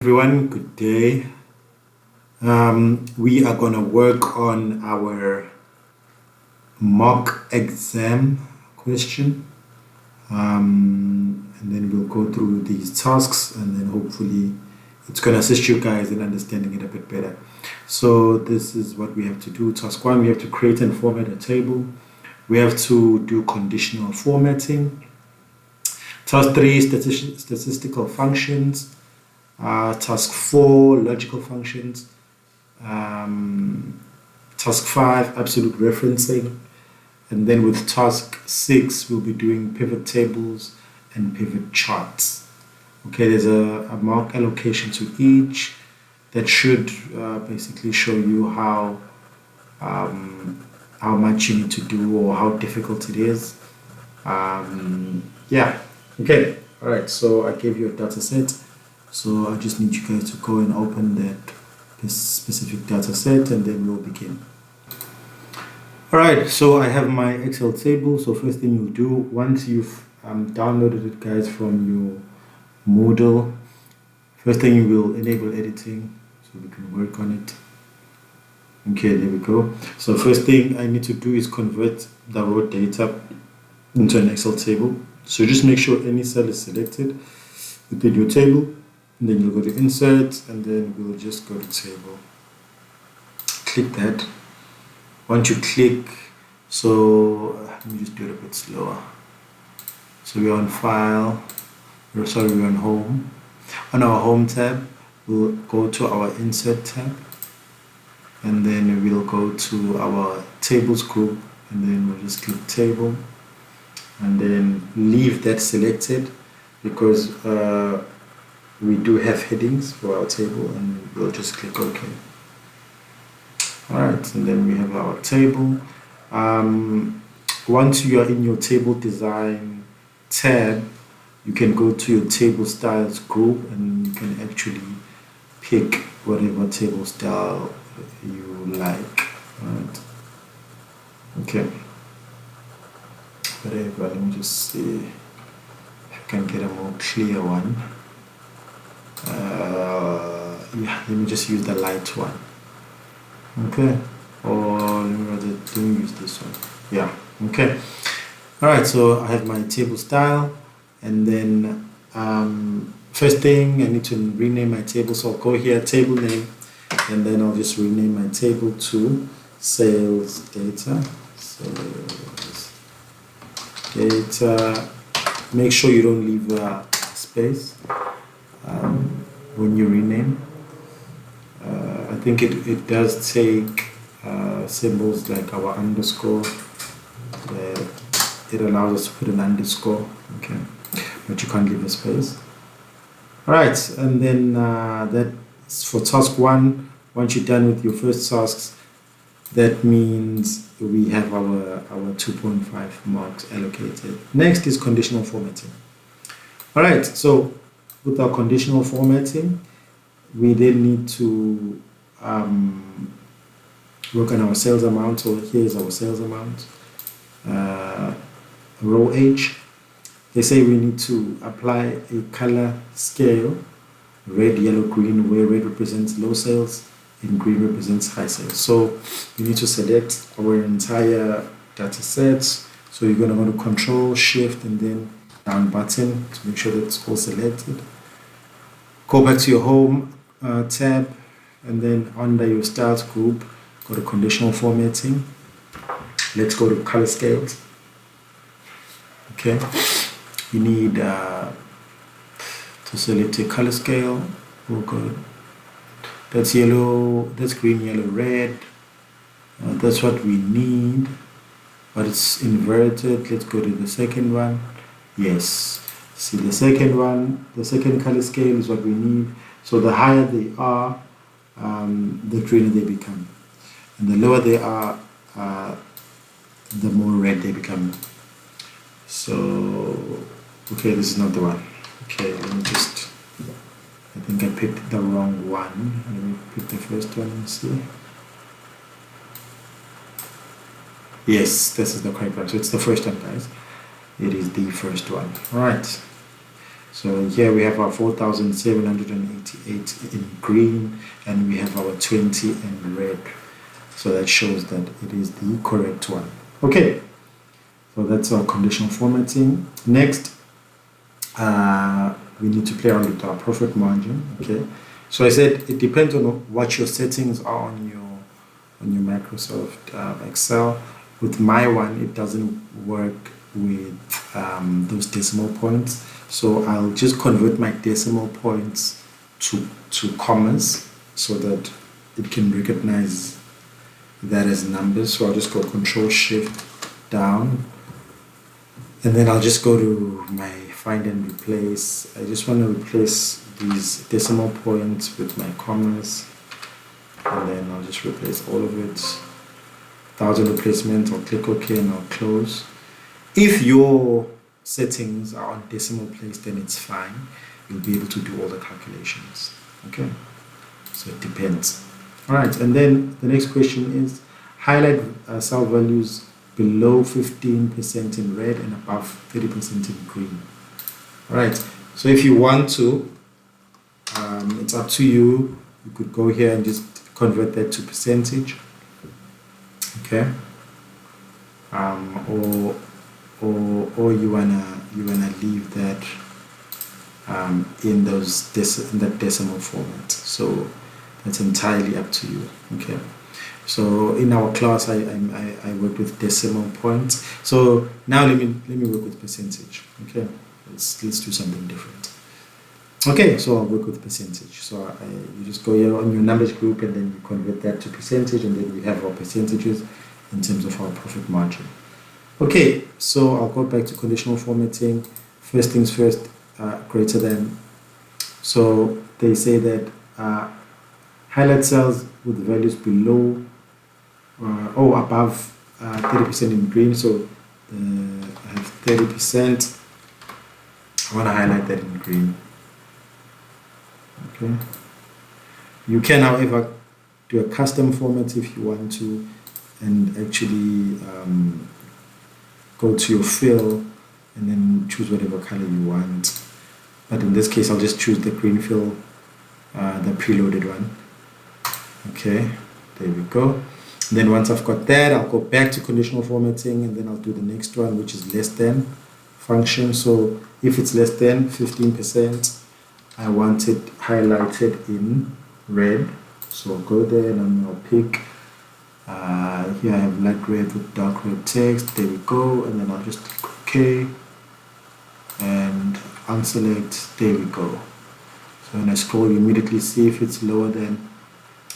Everyone, good day. We are going to work on our mock exam question, and then we'll go through these tasks, and then hopefully it's going to assist you guys in understanding it a bit better. So this is what we have to do. Task 1, we have to create and format a table. We have to do conditional formatting. Task 3, statistical functions. Task 4, logical functions. Task 5, absolute referencing. And then with task 6, we'll be doing pivot tables and pivot charts. Okay, there's a mark allocation to each that should basically show you how much you need to do or how difficult it is. Yeah, okay, all right, so I gave you a data set. So I just need you guys to go and open this specific data set, and then we'll begin. All right, so I have my Excel table. So first thing you'll do, once you've downloaded it, guys, from your Moodle, first thing you will enable editing so we can work on it. Okay, there we go. So first thing I need to do is convert the raw data into an Excel table. So just make sure any cell is selected within your table. And then you'll go to insert, and then we'll just go to table. Click that. Once you click, so let me just do it a bit slower. So we're on file, we're on home. On our home tab, we'll go to our insert tab, and then we'll go to our tables group, and then we'll just click table, and then leave that selected because we do have headings for our table, and we'll just click OK. Alright, and then we have our table. Once you are in your table design tab, you can go to your table styles group, and you can actually pick whatever table style you like. Alright, okay, whatever. Let me just see if I can get a more clear one. Yeah, let me just use the light one. Okay, or let me rather don't use this one. Yeah, okay. All right, so I have my table style, and then first thing I need to rename my table. So I'll go here, table name, and then I'll just rename my table to sales data. Sales data. Make sure you don't leave a space when you rename. I think it does take symbols like our underscore. It allows us to put an underscore, okay, but you can't leave a space. All right, and then that's for task 1. Once you're done with your first tasks, that means we have our 2.5 marks allocated. Next is conditional formatting. All right, so with our conditional formatting, we then need to work on our sales amount. So here's our sales amount, row H. They say we need to apply a color scale, red, yellow, green, where red represents low sales and green represents high sales. So you need to select our entire data sets. So you're going to go to Control, Shift, and then down button to make sure that it's all selected. Go back to your home tab, and then under your styles group, go to conditional formatting. Let's go to color scales. Okay, you need to select a color scale. We'll go, that's yellow, that's green, yellow, red. That's what we need, but it's inverted. Let's go to the second one. Yes, see the second one, the second color scale is what we need. So the higher they are, the greener they become. And the lower they are, the more red they become. So, okay, this is not the one. Okay, let me just, I think I picked the wrong one. Let me pick the first one and see. Yes, this is the correct one. So it's the first one, guys. It is the first one. All right. So here we have our 4,788 in green, and we have our 20 in red. So that shows that it is the correct one. Okay. So that's our conditional formatting. Next, we need to play around with our profit margin. Okay. So I said it depends on what your settings are on your Microsoft Excel. With my one, it doesn't work with those decimal points. So I'll just convert my decimal points to commas so that it can recognize that as numbers. So I'll just go Control Shift down, and then I'll just go to my find and replace. I just want to replace these decimal points with my commas, and then I'll just replace all of it. 1,000 replacement. I'll click OK and I'll close. If your settings are on decimal place, then it's fine. You'll be able to do all the calculations. Okay, so it depends. All right, and then the next question is highlight cell values below 15% in red and above 30% in green. All right, so if you want to, it's up to you. You could go here and just convert that to percentage. Okay, or you wanna leave that in that decimal format. So that's entirely up to you. Okay. So in our class, I work with decimal points. So now let me work with percentage. Okay, let's do something different. Okay, so I'll work with percentage. So you just go here on your numbers group, and then you convert that to percentage, and then we have our percentages in terms of our profit margin. Okay, so I'll go back to conditional formatting. First things first, greater than. So they say that highlight cells with values below or above 30% in green. So I have 30%. I want to highlight that in green. Okay. You can, however, do a custom format if you want to, and actually go to your fill and then choose whatever color you want. But in this case, I'll just choose the green fill, the preloaded one. Okay, there we go. And then once I've got that, I'll go back to conditional formatting, and then I'll do the next one, which is less than function. So if it's less than 15%, I want it highlighted in red. So I'll go there and I'll pick, here I have light red with dark red text. There we go. And then I'll just click OK and unselect. There we go. So when I scroll, you immediately see if it's lower than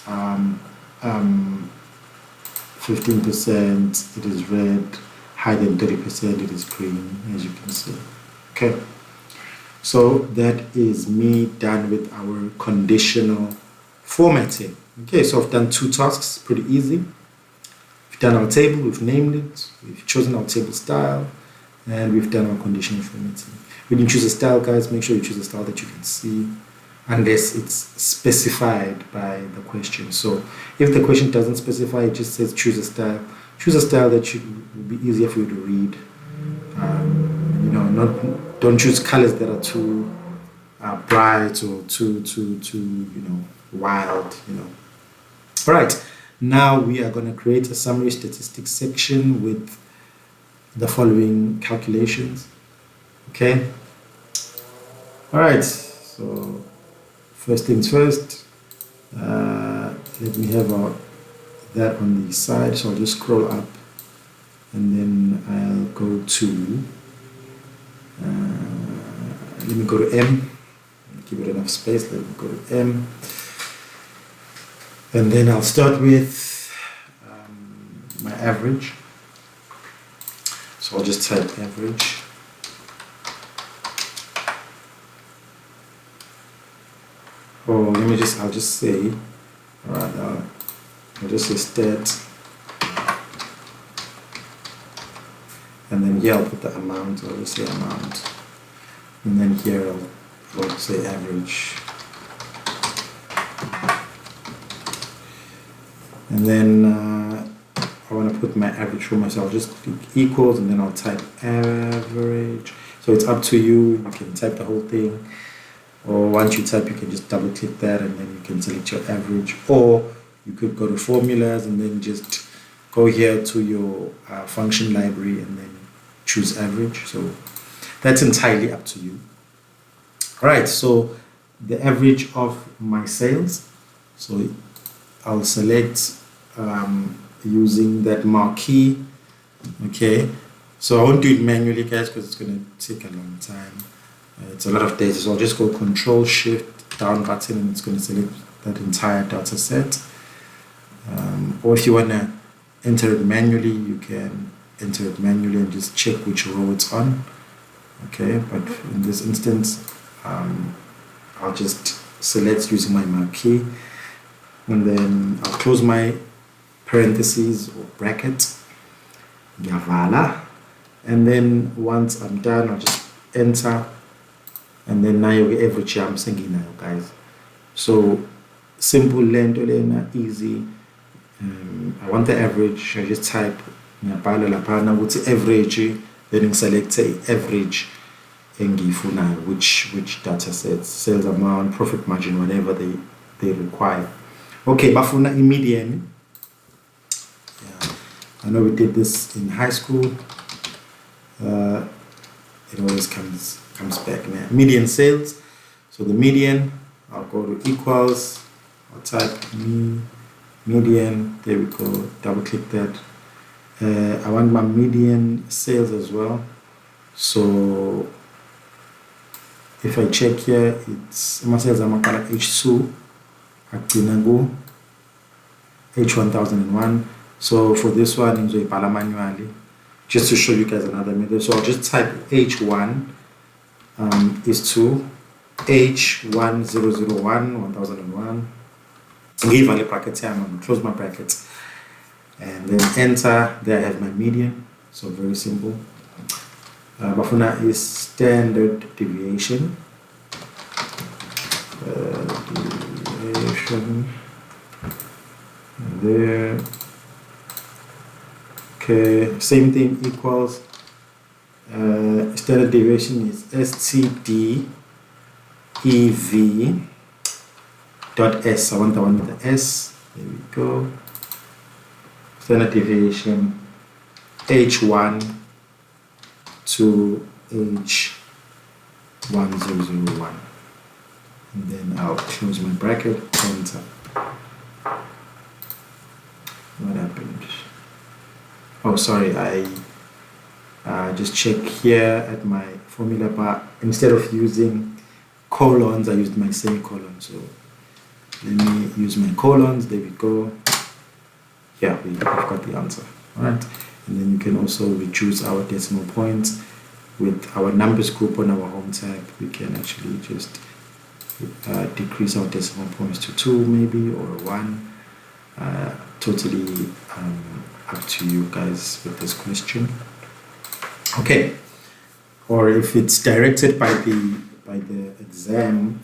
15%, it is red. Higher than 30%, it is green, as you can see. Okay. So that is me done with our conditional formatting. Okay, so I've done two tasks, pretty easy. We've done our table, we've named it, we've chosen our table style, and we've done our conditional formatting. When you choose a style, guys, make sure you choose a style that you can see, unless it's specified by the question. So if the question doesn't specify, it just says choose a style. Choose a style that will be easier for you to read. Don't choose colors that are too bright or too wild. All right, now we are going to create a summary statistics section with the following calculations. Okay. All right, so first things first, let me have that on the side. So I'll just scroll up, and then I'll go to let me go to M. Give it enough space. Let me go to M, and then I'll start with my average. So I'll just type average. Or I'll just say I'll just say stat, and then here I'll put the amount. I'll just say amount, and then here I'll say average, and then I want to put my average for myself. Just click equals, and then I'll type average. So it's up to you. You can type the whole thing, or once you type, you can just double click that, and then you can select your average. Or you could go to formulas and then just go here to your function library and then choose average. So that's entirely up to you. All right, so the average of my sales. So I'll select using that marquee. Okay, so I won't do it manually, guys, because it's going to take a long time. It's a lot of data, so I'll just go Control Shift down button, and it's going to select that entire data set. Or if you want to enter it manually, you can enter it manually and just check which row it's on. Okay, but in this instance, I'll just select using my marquee, and then I'll close my parentheses or bracket, and then once I'm done, I'll just enter, and then now you average I'm singing now, guys. So simple, lento lena, easy. I want the average. I just type what's the average, then select average engifunayo, which data sets, sales amount, profit margin, whatever they require. Okay, bafuna median. Yeah, I know we did this in high school. It always comes back now. Median sales. So the median, I'll go to equals. I'll type median. There we go. Double click that. I want my median sales as well. So if I check here, it's my sales are H2, H1001. So for this one, I'm going to manually, just to show you guys another method. So I'll just type H1 is to H1001 1001. Give a bracket here. I'm going to close my brackets and then enter. There I have my median. So very simple. Bafuna is standard deviation. Deviation there. Okay, same thing, equals. Standard deviation is STD EV dot S. I want the one with the S. There we go. Standard deviation H1 to H1001. And then I'll close my bracket, enter. What happened? Oh, sorry, I just check here at my formula bar. Instead of using colons, I used my semicolon. So let me use my colons. There we go. Yeah, we've got the answer. All right. And then you can also reduce our decimal points with our numbers group on our home tab. We can actually just decrease our decimal points to 2 maybe, or 1. Totally up to you guys with this question. Okay. Or if it's directed by the exam,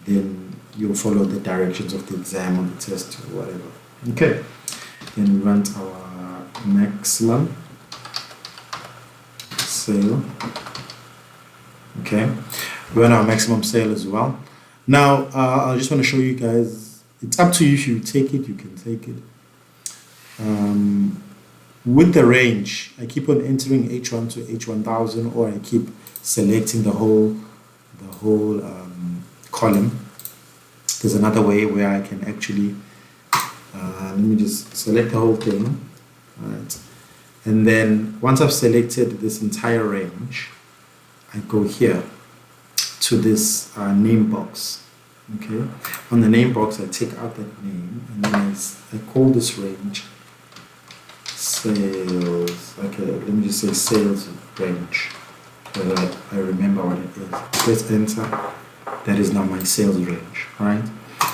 then you'll follow the directions of the exam or the test or whatever. Okay. Then we want our maximum sale. Okay, we want our maximum sale as well. Now I just want to show you guys, it's up to you. If you take it, you can take it. With the range, I keep on entering H1 to H1000, or I keep selecting the whole column. There's another way where I can actually let me just select the whole thing. All right, and then once I've selected this entire range, I go here to this name box. Okay, on the name box, I take out that name, and then I call this range sales. Okay, let me just say sales range, so that I remember what it is. Press enter. That is now my sales range. All right.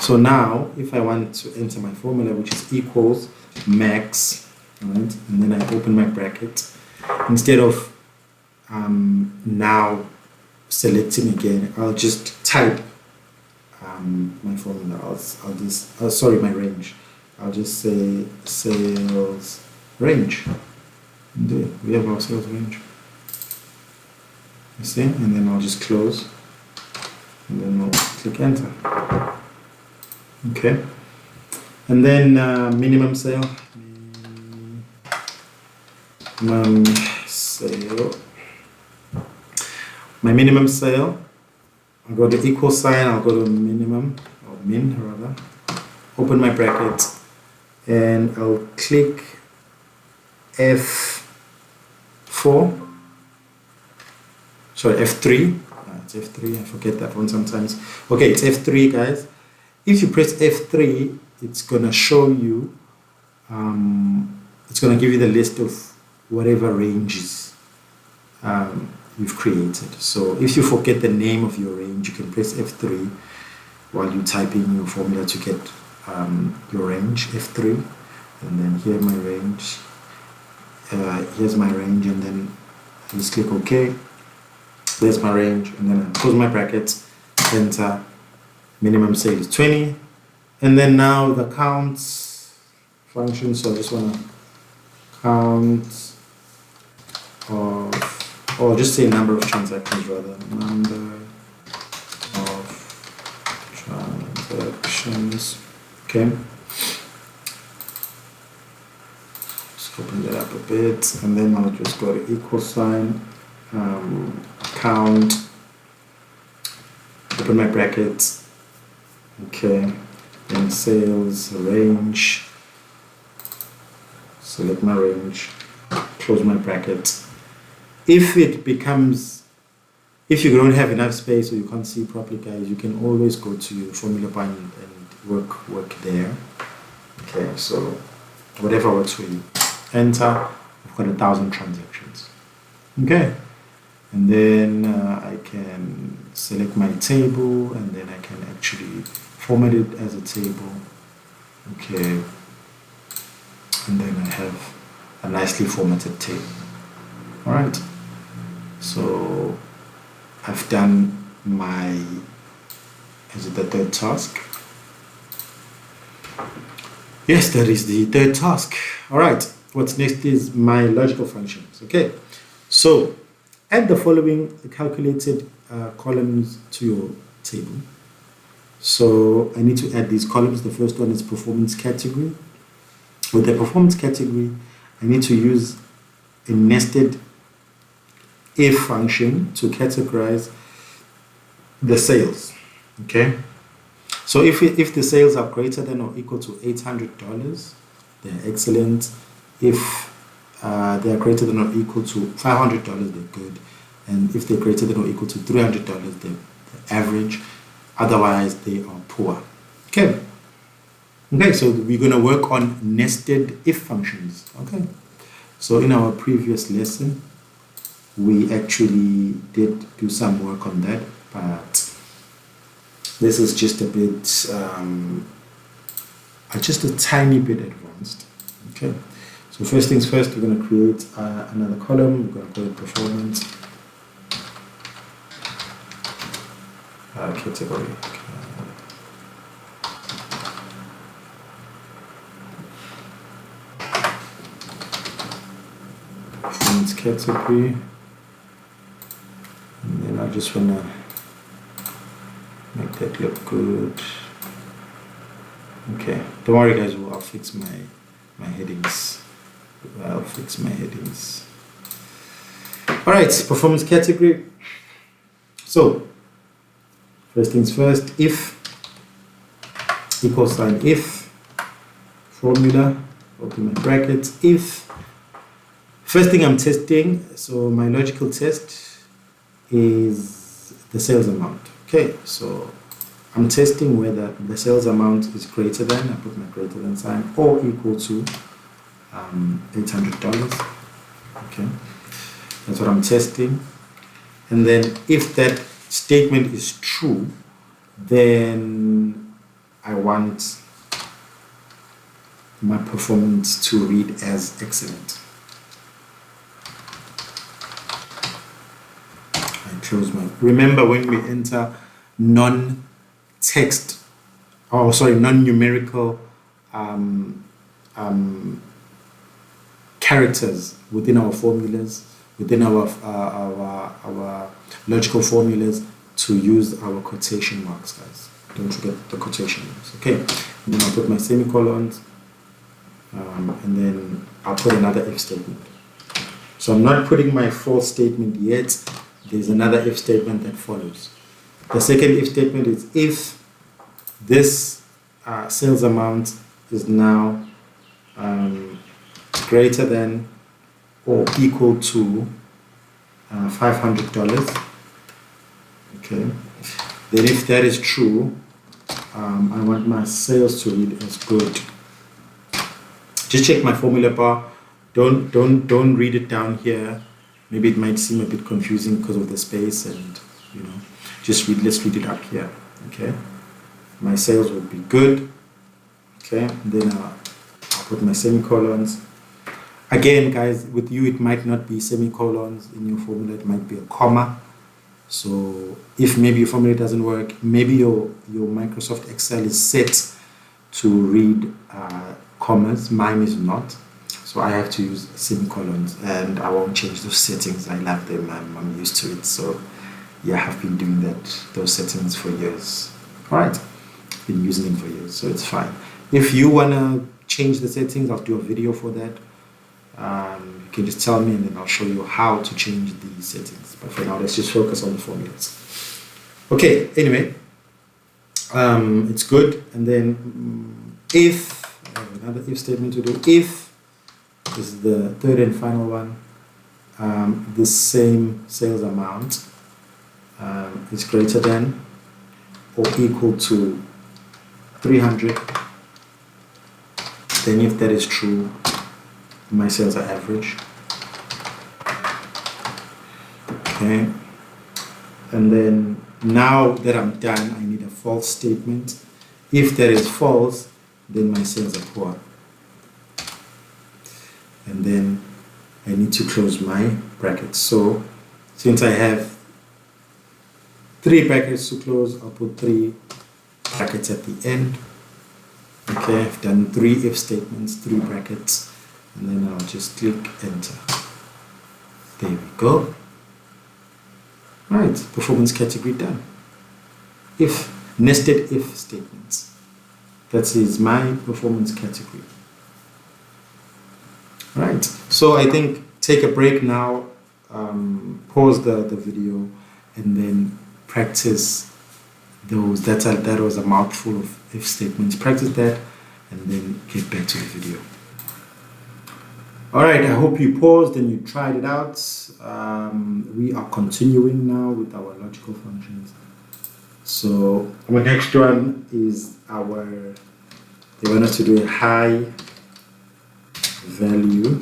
So now, if I want to enter my formula, which is equals max, right, and then I open my bracket, instead of now selecting again, I'll just type my formula. I'll just sorry, my range. I'll just say sales range. And there we have our sales range. You see, and then I'll just close, and then we'll click enter. Okay, and then minimum sale. Minimum sale. My minimum sale. I'll go to equal sign. I'll go to minimum or min rather. Open my bracket, and I'll click F4. Sorry, F3. It's F3. I forget that one sometimes. Okay, it's F3, guys. If you press F3, it's gonna show you. It's gonna give you the list of whatever ranges you've created. So if you forget the name of your range, you can press F3 while you type in your formula to get your range, F3, and then here my range. Here's my range, and then I just click OK. There's my range, and then I close my brackets, enter. Minimum sale is 20, and then now the counts function. So I just want to count of, or just say number of transactions rather, number of transactions. Okay, just open that up a bit, and then I'll just go to equal sign, count, open my brackets. Okay, then sales range, select my range, close my bracket. If it becomes, if you don't have enough space or you can't see properly, guys, you can always go to your formula bar and work there. Okay, so whatever works for you. Enter. I've got 1,000 transactions. Okay, and then I can select my table, and then I can actually format it as a table. Okay, and then I have a nicely formatted table. All right, so I've done my, is it the third task? Yes, that is the third task. All right, what's next is my logical functions. Okay, so add the following calculated columns to your table. So I need to add these columns. The first one is performance category. With the performance category, I need to use a nested if function to categorize the sales. Okay, so if the sales are greater than or equal to $800, they're excellent. If they are greater than or equal to $500, they're good. And if they're greater than or equal to $300, they're average. Otherwise, they are poor. Okay. Okay, so we're going to work on nested if functions. Okay. So in our previous lesson, we actually did do some work on that, but this is just a bit, just a tiny bit advanced. Okay. So first things first, we're going to create another column. We're going to call it performance category. Performance category, and then I just want to make that look good. Okay, don't worry guys, I'll fix my headings. I'll fix my headings. All right, performance category. So first things first, if equal sign if formula, open my brackets, if first thing I'm testing, so my logical test is the sales amount. Okay, so I'm testing whether the sales amount is greater than, I put my greater than sign, or equal to $800. Okay, that's what I'm testing. And then if that statement is true, then I want my performance to read as excellent. I close my. Remember, when we enter non-text, non-numerical characters within our formulas, within our logical formulas, to use our quotation marks, guys. Don't forget the quotation marks. Okay, and then I'll put my semicolons, and then I'll put another if statement. So I'm not putting my false statement yet. There's another if statement that follows. The second if statement is if this sales amount is now greater than or equal to $500. Okay. Then if that is true, I want my sales to read as good. Just check my formula bar. Don't read it down here. Maybe it might seem a bit confusing because of the space, and let's read it up here. Okay. My sales would be good. Okay. Then I'll put my semicolons. Again, guys, with you it might not be semicolons in your formula, it might be a comma. So if maybe your formula doesn't work, maybe your Microsoft Excel is set to read commas, mine is not. So I have to use semicolons, and I won't change those settings. I love them, I'm used to it. So yeah, I've been doing those settings for years. All right, I've been using them for years, so it's fine. If you wanna change the settings, I'll do a video for that. You can just tell me, and then I'll show you how to change the settings. But for now, let's just focus on the formulas. Okay, anyway, it's good. And then if, I have another if statement to do. If is the third and final one, the same sales amount is greater than or equal to 300, then if that is true, my sales are average. Okay, and then now that I'm done, I need a false statement. If that is false, then my sales are poor. And then I need to close my brackets. So since I have 3 brackets to close, I'll put 3 brackets at the end. Okay, I've done 3 if statements, 3 brackets, and then I'll just click enter. There we go. Right, performance category done. If, nested if statements. That is my performance category. Right, so I think take a break now, pause the video, and then practice those. That was a mouthful of if statements. Practice that, and then get back to the video. All right, I hope you paused and you tried it out. We are continuing now with our logical functions. So our next one is they want us to do a high value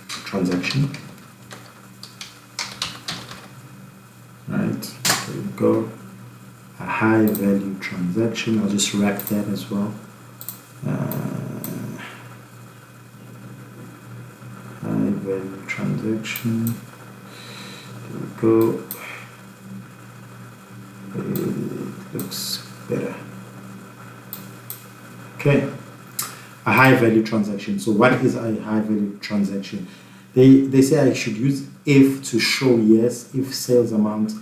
transaction. Right, there we go. A high value transaction. I'll just wrap that as well. High value transaction. There we go. It looks better. Okay. A high value transaction. So what is a high value transaction? They say I should use if to show yes if sales amounts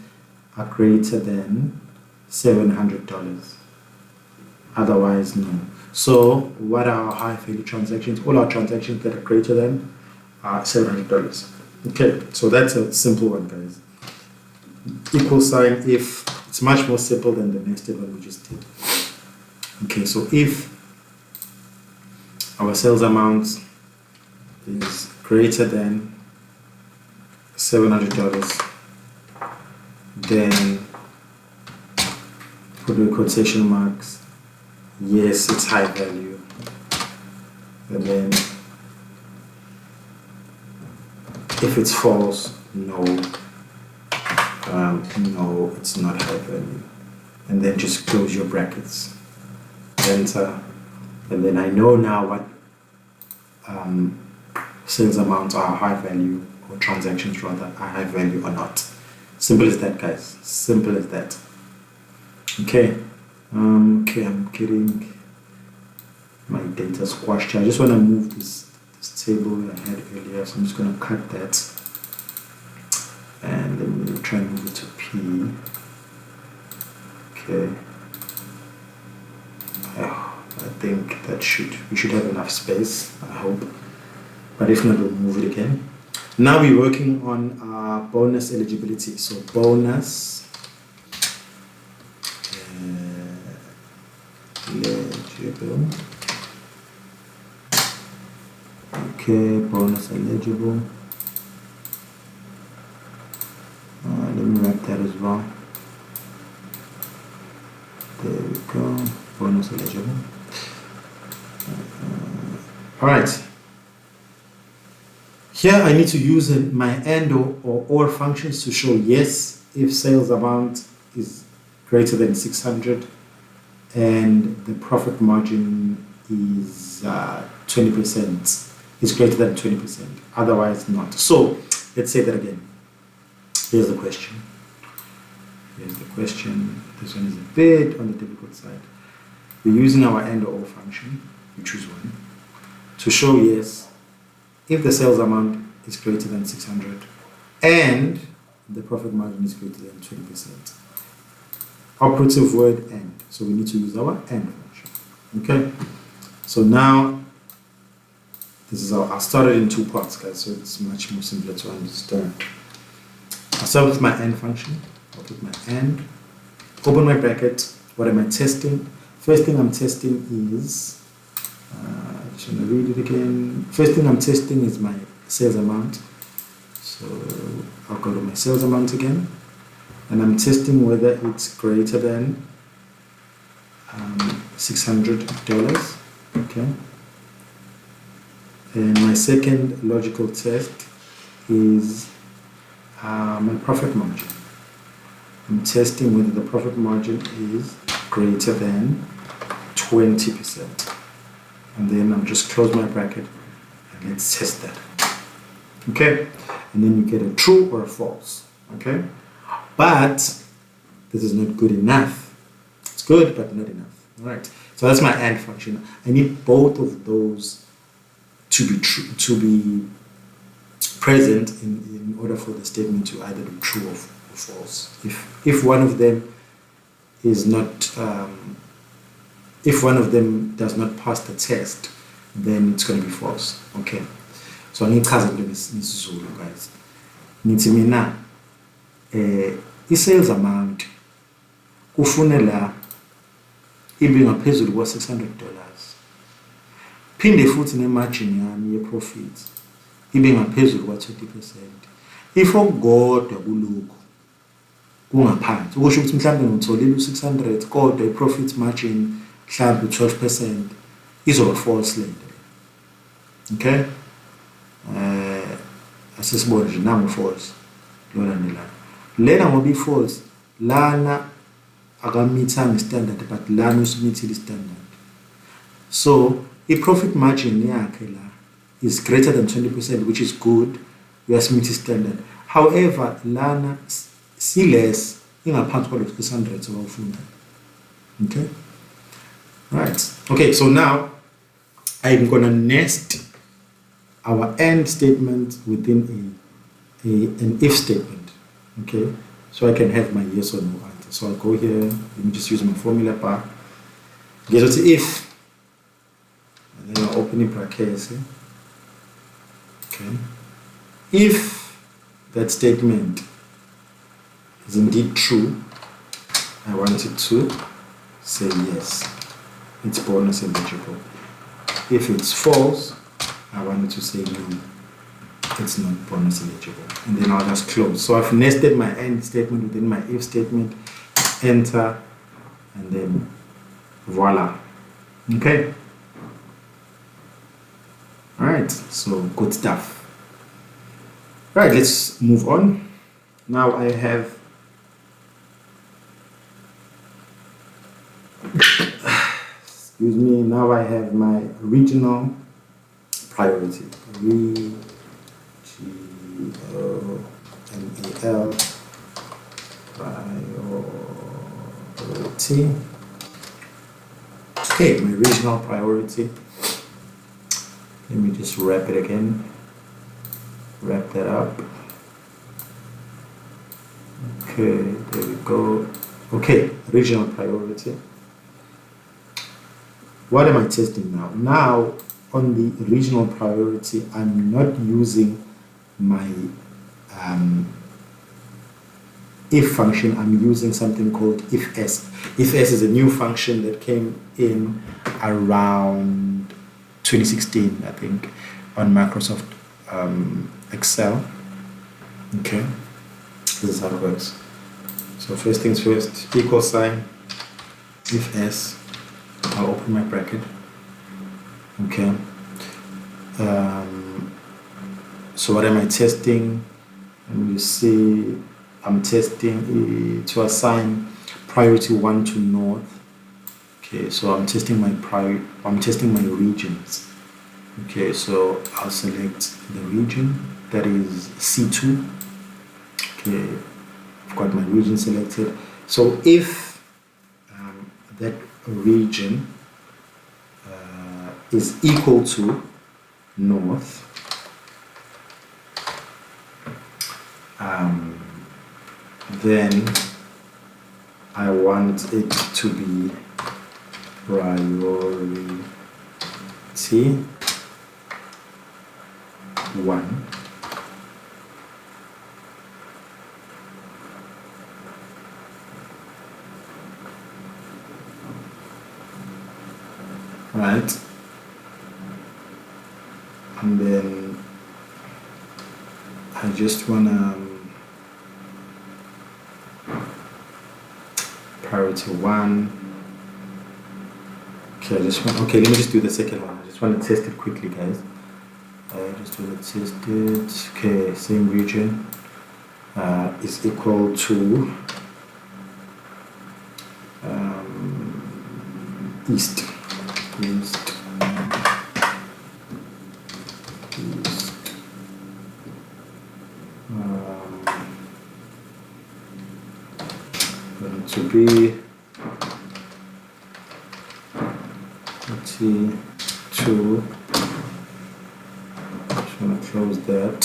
are greater than $700. Otherwise, no. So what are our high value transactions? All our transactions that are greater than $700. Okay, so that's a simple one, guys. Equal sign if. It's much more simple than the nested one we just did. Okay, so if our sales amount is greater than $700, then put the quotation marks, yes, it's high value, and then if it's false, no, no, it's not high value. and then just close your brackets, enter, and then I know now what sales amounts are high value, or transactions rather are high value or not. Simple as that, guys. Simple as that. Okay. Okay, I'm getting my data squashed. I just want to move this table I had earlier, so I'm just going to cut that, and then we'll try and move it to P. Okay. I think we should have enough space, I hope. But if not, we'll move it again. Now we're working on bonus eligibility. So bonus eligible. Okay, bonus eligible. Let me write that as well. There we go. Bonus eligible. All right. Here I need to use my AND or functions to show yes if sales amount is greater than 600 and the profit margin is 20%, is greater than 20%, otherwise not. So let's say that again. Here's the question. Here's the question. This one is a bit on the difficult side. We're using our AND or function, we choose one, to show yes if the sales amount is greater than 600 and the profit margin is greater than 20%. Operative word AND. So we need to use our AND function. Okay. So now this is I'll start it in two parts, guys, so it's much more simpler to understand. I'll start with my AND function. I'll put my AND, open my bracket. What am I testing? First thing I'm testing is, I just want to read it again. First thing I'm testing is my sales amount. So I'll go to my sales amount again, and I'm testing whether it's greater than $600. Okay. And my second logical test is my profit margin. I'm testing whether the profit margin is greater than 20%. And then I'll just close my bracket and let's test that. Okay, and then you get a true or a false. Okay, but this is not good enough. It's good, but not enough. All right, so that's my AND function. I need both of those to be true, to be present in order for the statement to either be true or false. If one of them is not, if one of them does not pass the test, then it's going to be false. Okay. So ngichaze isiZulu, guys. Nithi mina i-sales amount kufunela ibe ngaphezulu kwa$600. Phinde futhi ne-margin yami ye-profit ibe ngaphezulu kwa-20%. If okukodwa kulokhu kungaphansi, ukusho ukuthi mhlawumbe ngitholile u-600 kodwa i-profit margin mhlawumbe 12%, izoba false lento. Okay? Asisibone nje nangu false lo landelayo. Lena ngoba i-false, lana akamithanga standard, but lana usimithile standard. So i-profit margin yakhe la is greater than 20%, which is good. Uyasimitha standard. However, lana less ingaphansi kwalo 600 obawufunda. Okay? Right. Okay, so now I'm gonna nest our AND statement within an if statement. Okay, so I can have my yes or no answer. So I'll go here, let me just use my formula bar. Get to if, and then I'll open it brackets. Okay, if that statement is indeed true, I want it to say yes, it's bonus eligible. If it's false, I wanted to say no, it's not bonus eligible. And then I'll just close. So I've nested my AND statement within my if statement, enter, and then voila. Okay. All right, so good stuff. All right, let's move on. Now I have now I have my regional priority. REGONAL priority. Okay, my regional priority. Let me just wrap it again. Wrap that up. Okay, there we go. Okay, regional priority. What am I testing now? Now, on the regional priority, I'm not using my if function. I'm using something called ifs. Ifs is a new function that came in around 2016, I think, on Microsoft Excel. Okay, this is how it works. So first things first, equal sign, ifs. I'll open my bracket. Okay. So what am I testing? And you see, I'm testing to assign priority 1 to north. Okay, so I'm testing my regions. Okay, so I'll select the region that is C2. Okay, I've got my region selected. So if that region is equal to north, then I want it to be priority 1. Right, and then I just wanna priority 1. Okay, let me just do the second one. I just want to test it quickly, guys. I just want to test it. Okay, same region is equal to east. Going to be T2. Just want to close that.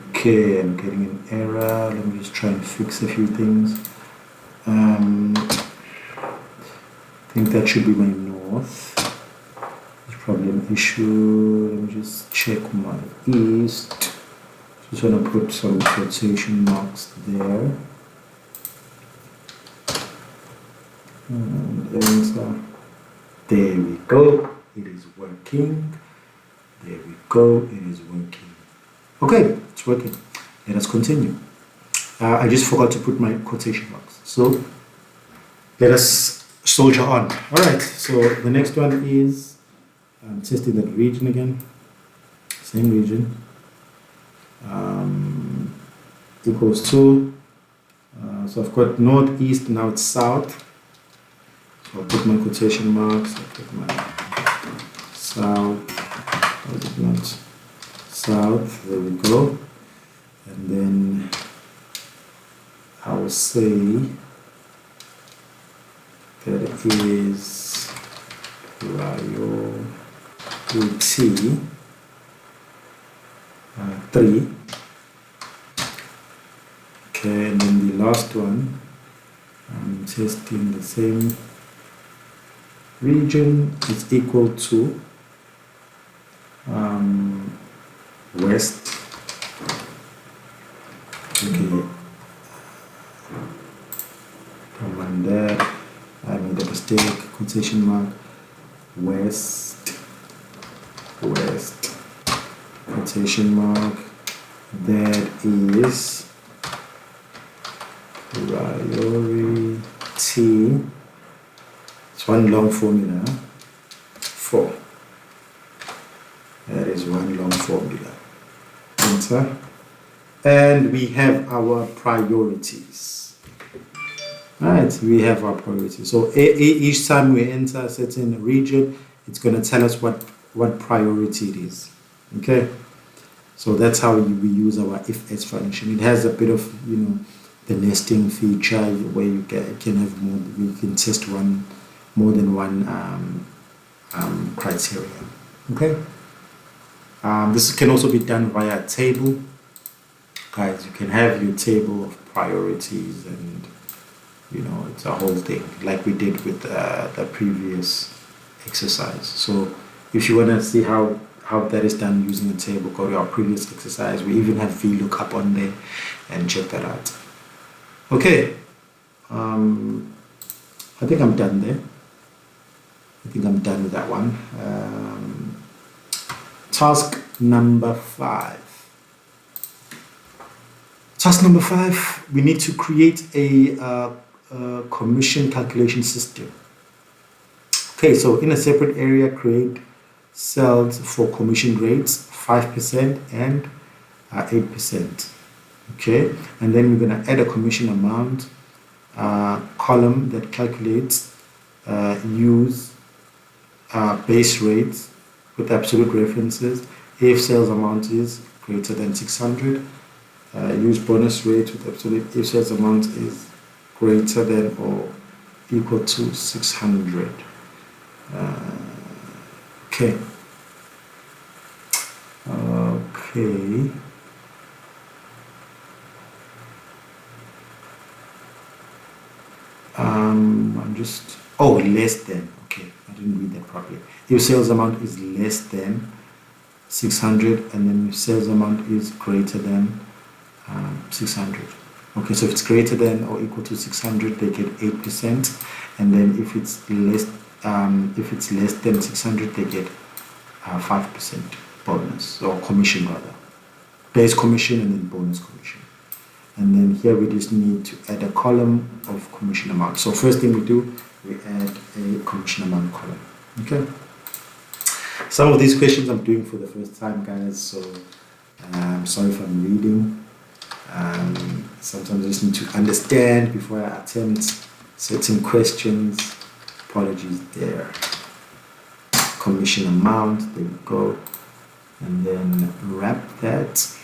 Okay, I'm getting an error. Let me just try and fix a few things. I think that should be my north. There's probably an issue. Let me just check my east. Just want to put some quotation marks there. And enter. There we go. It is working. There we go. It is working. Okay, it's working. Let us continue. I just forgot to put my quotation marks. So let us soldier on. All right. So the next one is I'm testing that region again. Same region. Equals to. So I've got northeast. Now it's south. So I'll put my quotation marks. I'll put my south. Or is it not? South. There we go. And then I will say that it is priority 3. Okay, and then the last one, I'm testing the same region is equal to west. Okay, don't mind that. I made a mistake. Quotation mark. West. Quotation mark. That is priority. It's one long formula. 4. That is one long formula. Enter. And we have our priorities. Right, we have our priority. So each time we enter a certain region, it's going to tell us what priority it is. Okay, so that's how we use our if else function. It has a bit of the nesting feature where you can have more. We can test more than one criteria. Okay, this can also be done via a table, guys. You can have your table of priorities and it's a whole thing like we did with the previous exercise. So if you want to see how that is done using a table, go to our previous exercise. We even have VLOOKUP on there and check that out. Okay, I think I'm done there. I think I'm done with that one. Task number 5. Task number 5, we need to create a commission calculation system. Okay, so in a separate area, create cells for commission rates 5% and 8%. Okay, and then we're going to add a commission amount column that calculates use base rates with absolute references if sales amount is greater than 600. Use bonus rate with absolute if sales amount is greater than or equal to 600. Okay. Okay. I'm just less than. Okay, I didn't read that properly. If sales amount is less than 600, and then if sales amount is greater than 600. Okay, so if it's greater than or equal to 600, they get 8%, and then if it's less than 600, they get 5% bonus or commission rather, base commission and then bonus commission. And then here we just need to add a column of commission amount. So first thing we do, we add a commission amount column. Okay. Some of these questions I'm doing for the first time, guys. So sorry if I'm reading. Sometimes I just need to understand before I attempt certain questions. Apologies there. Commission amount, there we go. And then wrap that.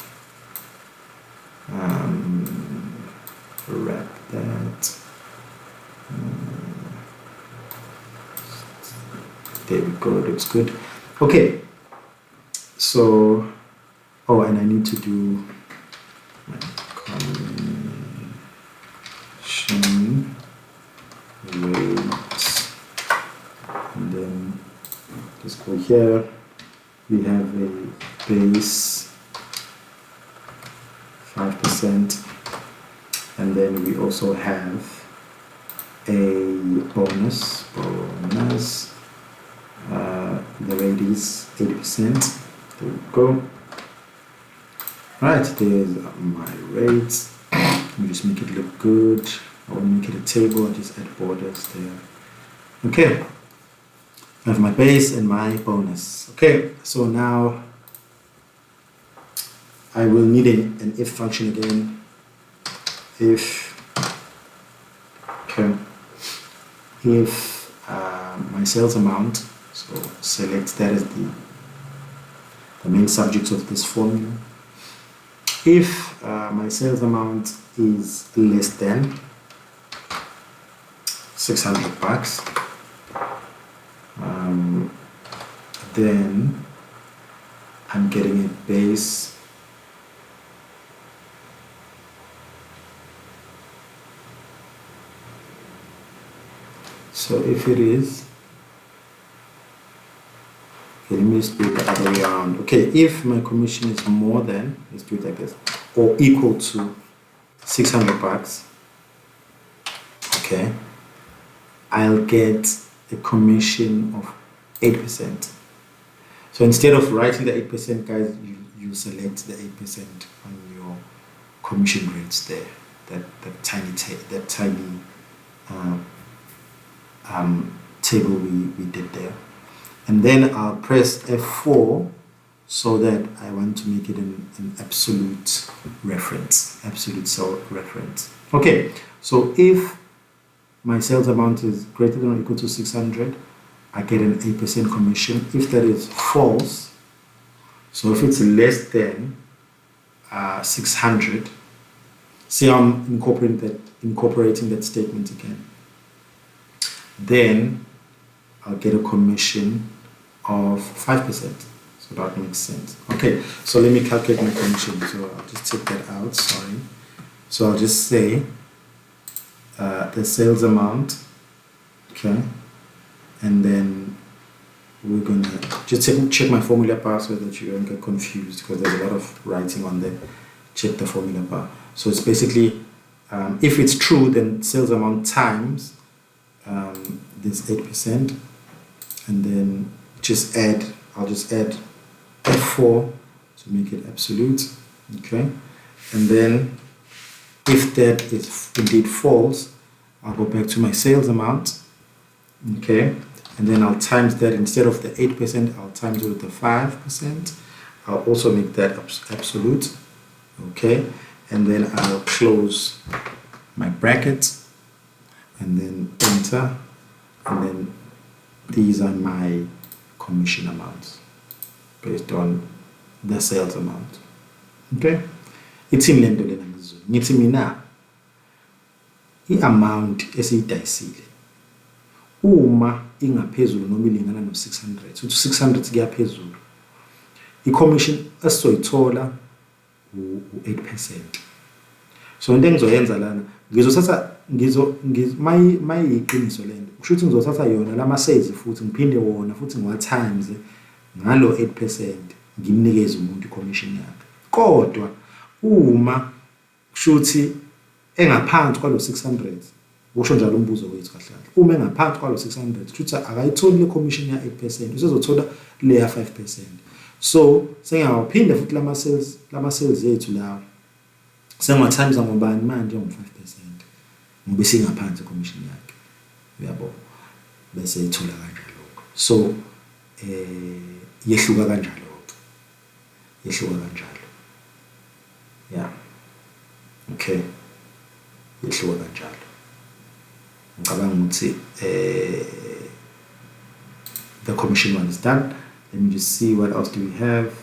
There we go, looks good. Okay, so and I need to do my commission rates, and then let's go here. We have a base 5%, and then we also have a bonus. The rate is 80%. There we go. Right, there's my rates. Let me just make it look good. I will make it a table. I'll just add borders there. Okay, I have my base and my bonus. Okay, so now I will need an if function again. If my sales amount, so select that as the main subject of this formula. If my sales amount is less than 600 bucks, then I'm getting a base so if it is, okay, let me just do it the other way around. Okay, if my commission is more than, let's do it like this, or equal to 600 bucks, okay, I'll get a commission of 8%. So instead of writing the 8%, guys, you select the 8% on your commission rates there, that tiny table we did there. And then I'll press F4 so that I want to make it an absolute reference, absolute cell reference. Okay, so if my sales amount is greater than or equal to 600, I get an 8% commission. If that is false, so if it's less than 600, see I'm incorporating that statement again, then I'll get a commission of 5%. So that makes sense. Okay, so let me calculate my commission. So I'll just take that out, sorry. So I'll just say the sales amount, okay, and then we're gonna just check my formula bar so that you don't get confused, because there's a lot of writing on there. Check the formula bar. So it's basically, if it's true, then sales amount times this 8%, and then I'll just add F4 to make it absolute, okay, and then if that is indeed false, I'll go back to my sales amount, okay, and then I'll times that. Instead of the 8%, I'll times it with the 5%. I'll also make that absolute, okay, and then I'll close my bracket and then enter, and then these are my commission amounts based on the sales amount. Okay, ithini lento lena ngesiZulu? Ngithi mina i-amount esiyidayisile uma ingaphezulu noma ilingana no-600, uthi 600 kuyaphezulu, i-commission esizoyithola u-8%. So into engizoyenza lana, ngizothatha mayiqiniso lento, kusho ukuthi ngizothatha yona lama sales futhi ngiphinde wona futhi ngiwa-times ngalo 8%, ngimnikeze umuntu i-commission yakhe. Kodwa uma kusho ukuthi engaphansi kwalo 600, kusho njalo umbuzo wethu kahle kahle, uma engaphansi kwalo 600 kusho ukuthi akayitholi le commission ya 8%, usezothola le ya 5%. So sengiyawaphinda futhi lama sales ethu lawo sengiwa-times ngobani manje ngo-5%, ngoba singaphansi commission yakhe, uyabo, bese ithola kanjalo. So yehluka kanjalo, yeah, okay, yehluka kanjalo. Ngicabanga ukuthi the commission one is done. Let me just see what else do we have.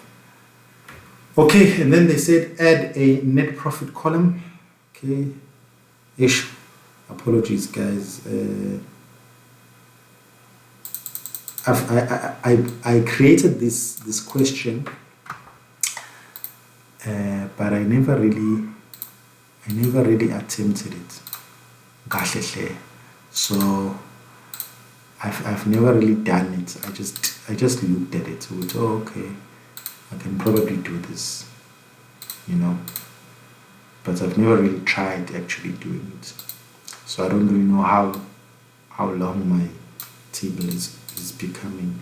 Okay, and then they said add a net profit column. Okay, apologies guys, I created this question, but I never really attempted it. So I've never really done it. I just looked at it. So it's, oh, okay, I can probably do this, you know, but I've never really tried actually doing it. So I don't really know how long my table is becoming.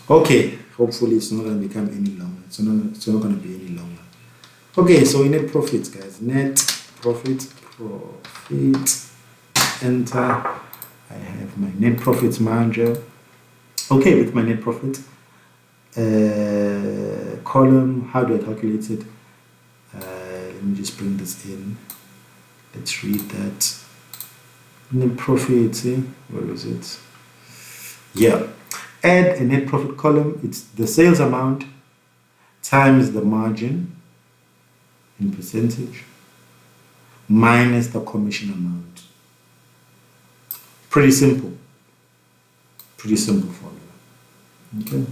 Okay, hopefully it's not going to become any longer. It's not going to be any longer. Okay, so net profits, guys. Net profit, enter. I have my net profits manager. Okay, with my net profit column, how do I calculate it? Let me just bring this in. Let's read that. Net profit, where is it? Yeah, add a net profit column. It's the sales amount times the margin in percentage minus the commission amount. Pretty simple formula. Okay,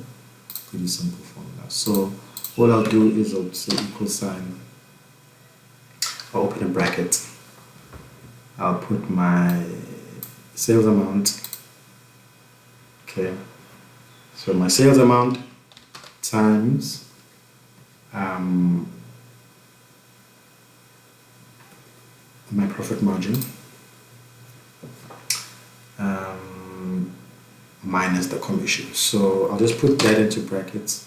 pretty simple formula. So all I'll do is I'll say equal sign, I'll open a bracket, I'll put my sales amount. Okay, so my sales amount times my profit margin minus the commission. So I'll just put that into brackets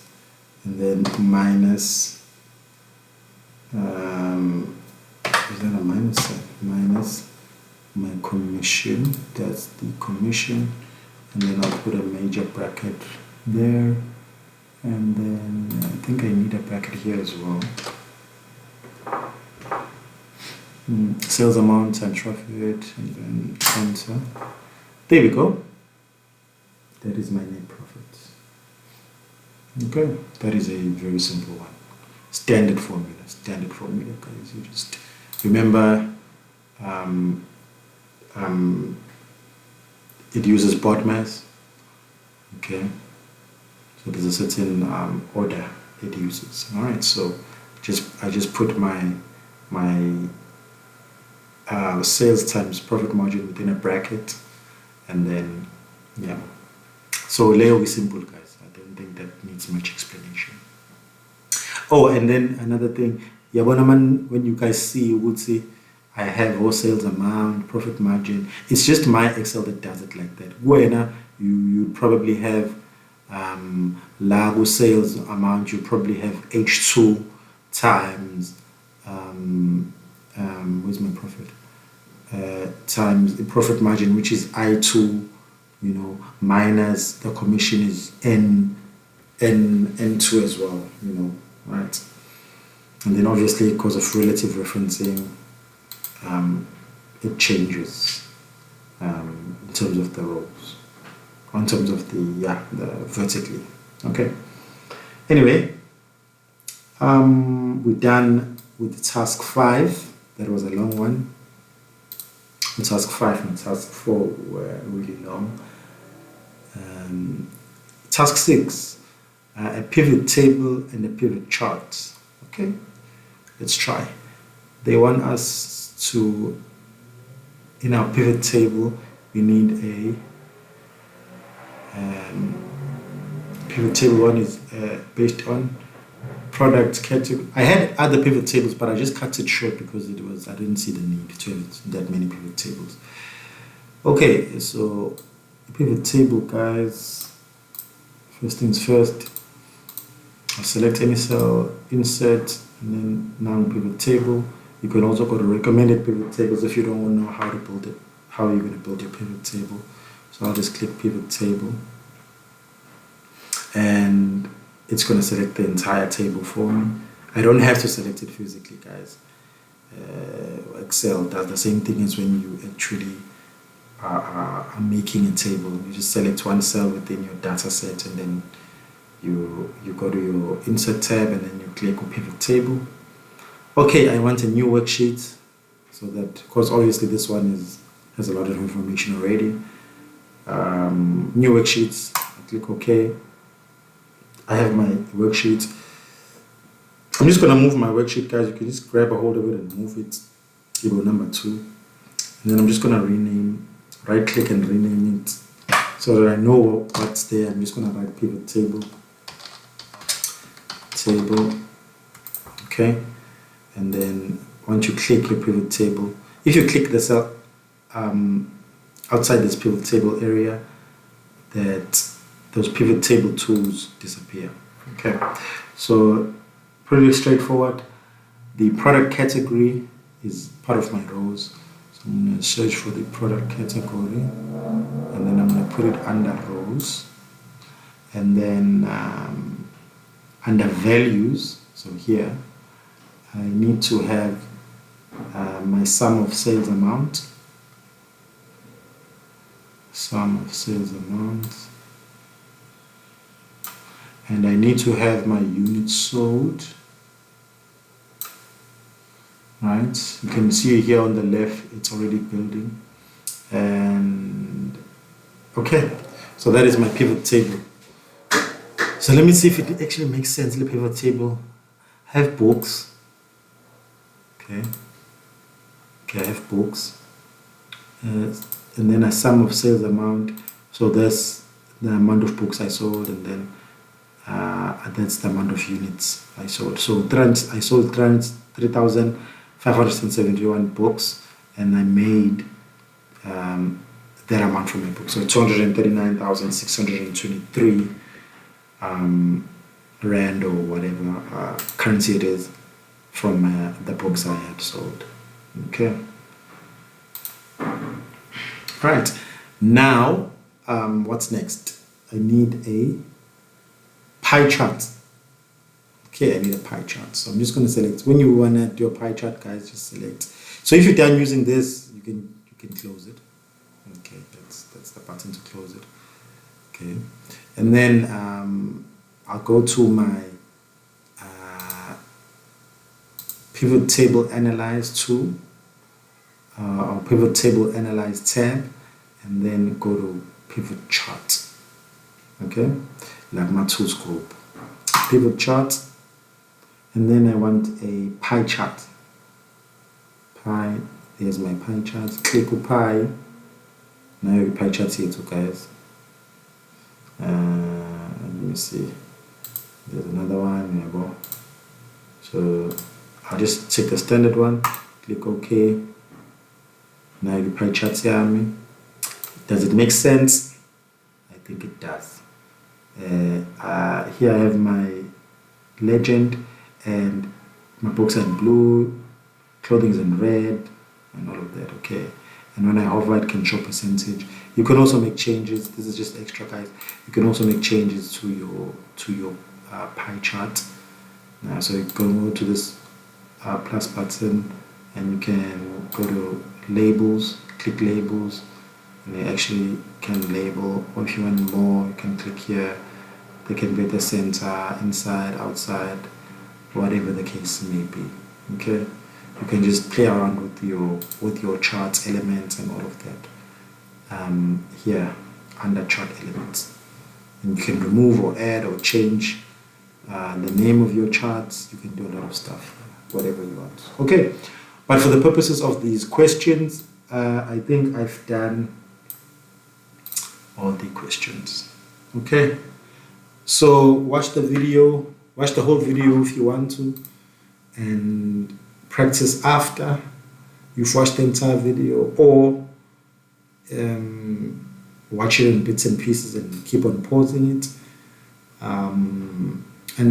and then minus is that a minus sign? Minus my commission, that's the commission, and then I'll put a major bracket there, and then I think I need a bracket here as well. Sales amount and profit, and then enter. There we go. That is my net profit. Okay, that is a very simple one. Standard formula, guys. You just remember it uses BODMAS. Okay, so there's a certain order it uses. All right, so I just put my sales times profit margin within a bracket, and then yeah. So layout is simple, guys. I don't think that needs much explanation. Oh, and then another thing, yeah, when you guys see, you would see I have all sales amount, profit margin. It's just my Excel that does it like that. When you probably have Lago sales amount, you probably have H2 times where's my profit? Times the profit margin, which is I2, minus the commission is N2 as well, right? And then obviously because of relative referencing, it changes in terms of the rows, in terms of the vertically. Okay. Anyway, we're done with task 5. That was a long one. Task 5 and task 4 were really long. Task 6, a pivot table and a pivot chart. Okay, let's try. They want us to, in our pivot table, we need a pivot table. One is based on product category. I had other pivot tables, but I just cut it short because I didn't see the need to have that many pivot tables. Okay, so pivot table, guys. First things first, I'll select any cell, insert, and then now pivot table. You can also go to recommended pivot tables if you don't know how to build it, how you're going to build your pivot table. So I'll just click pivot table, and it's going to select the entire table for me. I don't have to select it physically, guys. Excel does the same thing as when you actually are making a table. You just select one cell within your data set, and then you go to your insert tab, and then you click on pivot table. Okay, I want a new worksheet, so that, because obviously this one has a lot of information already. New worksheets, I click OK. I have my worksheet. I'm just going to move my worksheet, guys. You can just grab a hold of it and move it. You go number 2. And then I'm just going to right click and rename it so that I know what's there. I'm just going to write pivot table. Okay. And then once you click your pivot table, if you click the cell outside this pivot table area, that those pivot table tools disappear. Okay, so pretty straightforward. The product category is part of my rows, so I'm going to search for the product category, and then I'm going to put it under rows, and then under values. So here I need to have my sum of sales amount, and I need to have my units sold. Right, you can see here on the left it's already building. And okay, so that is my pivot table. So let me see if it actually makes sense. The pivot table have books. Okay, I have books, and then a sum of sales amount. So that's the amount of books I sold, and then that's the amount of units I sold. So I sold 3,571 books, and I made that amount from my book. So 239,623 rand or whatever currency it is from the books I had sold. Okay. Right. Now, what's next? I need a pie chart. Okay, I need a pie chart. So I'm just going to select. When you want to do a pie chart, guys, just select. So if you're done using this, you can close it. Okay, that's the button to close it. Okay, and then I'll go to my pivot table analyze tool, or pivot table analyze tab, and then go to pivot chart. Okay, like my tools group, pivot chart, and then I want a pie chart. Pie, there's my pie chart. Click on pie. Now your pie chart here too, guys. Let me see. There's another one. There you go. So I'll just check the standard one. Click OK. Now your pie chart here. Does it make sense? I think it does. Here I have my legend, and my books are in blue, clothing is in red, and all of that. Okay, and when I hover, it can show percentage. You can also make changes. This is just extra, guys. You can also make changes to your pie chart. So you can go to this plus button, and you can go to labels, click labels, and they actually can label. Or if you want more, you can click here. They can be the center, inside, outside, whatever the case may be. Okay, you can just play around with your chart elements and all of that. Here under chart elements, and you can remove or add or change the name of your charts. You can do a lot of stuff, whatever you want. Okay, but for the purposes of these questions, I think I've done all the questions. Okay, so watch the whole video if you want to, and practice after you've watched the entire video, or watch it in bits and pieces and keep on pausing it. And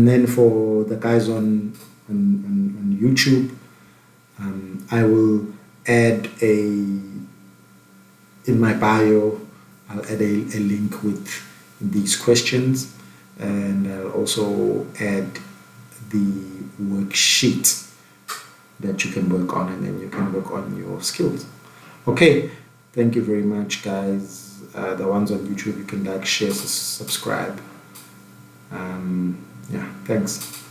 then for the guys on YouTube, I will add in my bio, I'll add a link with these questions, and I'll also add the worksheet that you can work on, and then you can work on your skills. Okay, thank you very much, guys. The ones on YouTube, you can like, share, subscribe. Yeah, thanks.